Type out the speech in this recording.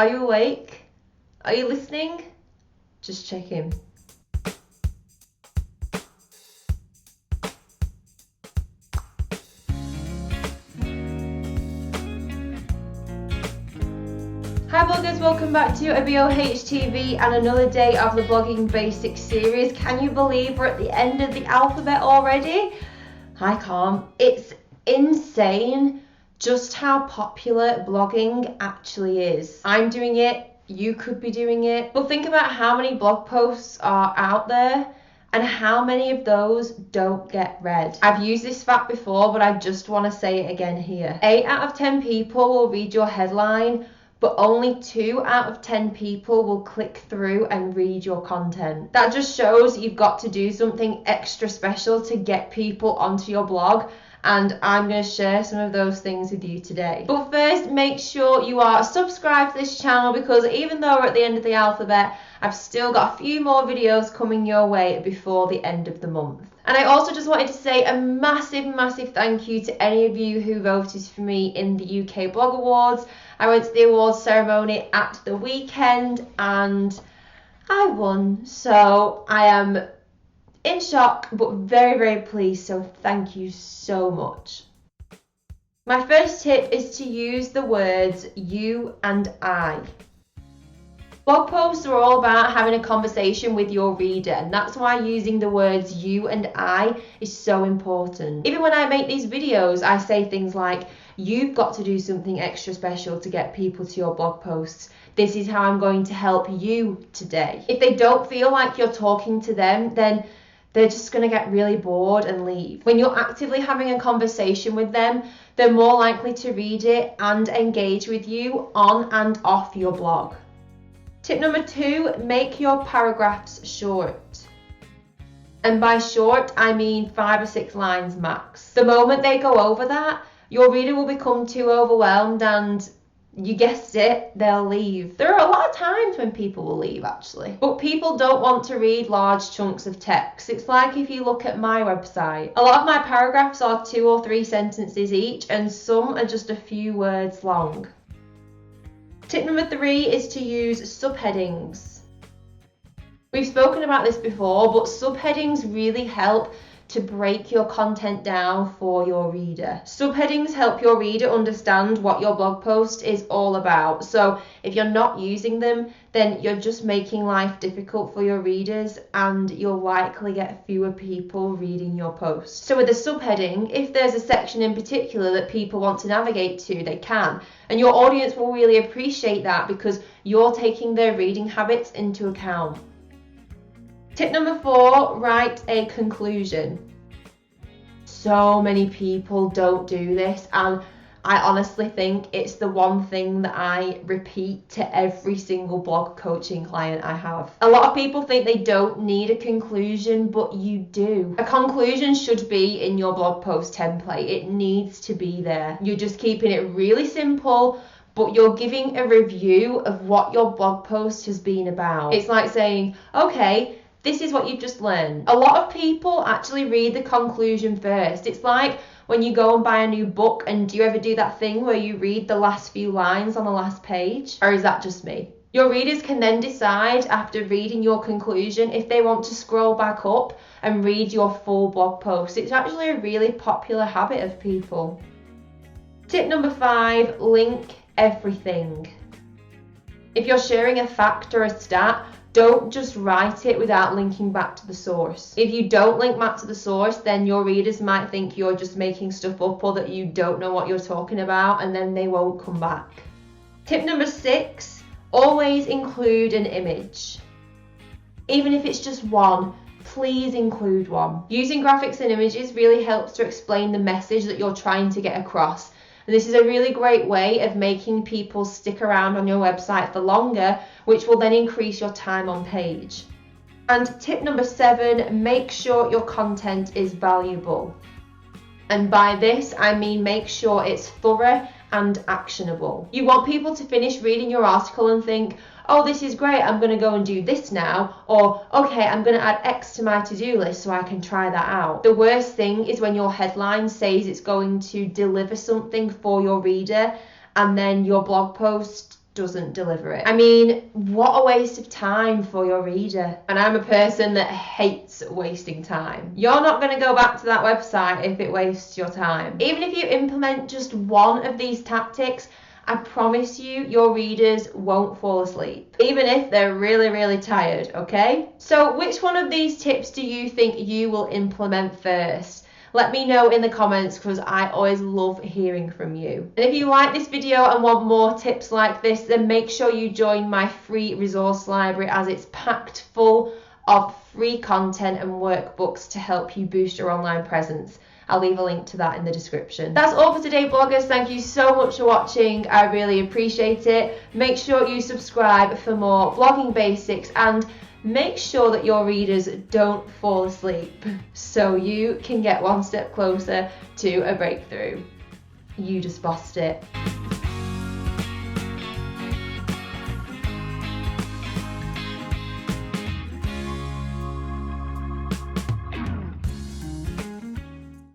Are you awake? Are you listening? Just checking. Hi bloggers, welcome back to a BOHTV and another day of the Blogging Basics series. Can you believe we're at the end of the alphabet already? I can't. It's insane just how popular blogging actually is. I'm doing it, you could be doing it, but think about how many blog posts are out there and how many of those don't get read. I've used this fact before, but I just want to say it again here. 8 out of 10 people will read your headline, but only 2 out of 10 people will click through and read your content. That just shows you've got to do something extra special to get people onto your blog, and I'm going to share some of those things with you today. But first, make sure you are subscribed to this channel, because even though we're at the end of the alphabet, I've still got a few more videos coming your way before the end of the month. And I also just wanted to say a massive thank you to any of you who voted for me in the UK Blog Awards. I went to the awards ceremony at the weekend and I won, so I am in shock but very pleased, so thank you so much. My first tip is to use the words you and I. Blog posts are all about having a conversation with your reader, and that's why using the words you and I is so important. Even when I make these videos, I say things like, you've got to do something extra special to get people to your blog posts. This is how I'm going to help you today. If they don't feel like you're talking to them, then they're just going to get really bored and leave. When you're actively having a conversation with them, they're more likely to read it and engage with you on and off your blog. Tip number 2, make your paragraphs short. And by short, I mean 5 or 6 lines max. The moment they go over that, your reader will become too overwhelmed and, you guessed it, they'll leave. There are a lot of times when people will leave actually. But people don't want to read large chunks of text. It's like if you look at my website. A lot of my paragraphs are 2 or 3 sentences each, and some are just a few words long. Tip number 3 is to use subheadings. We've spoken about this before, but subheadings really help to break your content down for your reader. Subheadings help your reader understand what your blog post is all about. So if you're not using them, then you're just making life difficult for your readers and you'll likely get fewer people reading your post. So with a subheading, if there's a section in particular that people want to navigate to, they can. And your audience will really appreciate that because you're taking their reading habits into account. Tip number 4, write a conclusion. So many people don't do this, and I honestly think it's the one thing that I repeat to every single blog coaching client I have. A lot of people think they don't need a conclusion, but you do. A conclusion should be in your blog post template. It needs to be there. You're just keeping it really simple, but you're giving a review of what your blog post has been about. It's like saying, okay, this is what you've just learned. A lot of people actually read the conclusion first. It's like when you go and buy a new book, and do you ever do that thing where you read the last few lines on the last page? Or is that just me? Your readers can then decide after reading your conclusion if they want to scroll back up and read your full blog post. It's actually a really popular habit of people. Tip number 5, link everything. If you're sharing a fact or a stat, don't just write it without linking back to the source. If you don't link back to the source, then your readers might think you're just making stuff up or that you don't know what you're talking about, and then they won't come back. Tip number 6, always include an image. Even if it's just one, please include one. Using graphics and images really helps to explain the message that you're trying to get across. And this is a really great way of making people stick around on your website for longer, which will then increase your time on page. And tip number 7, make sure your content is valuable. And by this, I mean make sure it's thorough and actionable. You want people to finish reading your article and think, oh, this is great, I'm going to go and do this now, or okay, I'm going to add X to my to-do list so I can try that out. The worst thing is when your headline says it's going to deliver something for your reader and then your blog post doesn't deliver it. I mean, what a waste of time for your reader. And I'm a person that hates wasting time. You're not going to go back to that website if it wastes your time. Even if you implement just one of these tactics, I promise you, your readers won't fall asleep, even if they're really, really tired, okay? So which one of these tips do you think you will implement first? Let me know in the comments, because I always love hearing from you. And if you like this video and want more tips like this, then make sure you join my free resource library, as it's packed full of free content and workbooks to help you boost your online presence. I'll leave a link to that in the description. That's all for today, bloggers. Thank you so much for watching. I really appreciate it. Make sure you subscribe for more blogging basics, and make sure that your readers don't fall asleep so you can get one step closer to a breakthrough. You just bossed it.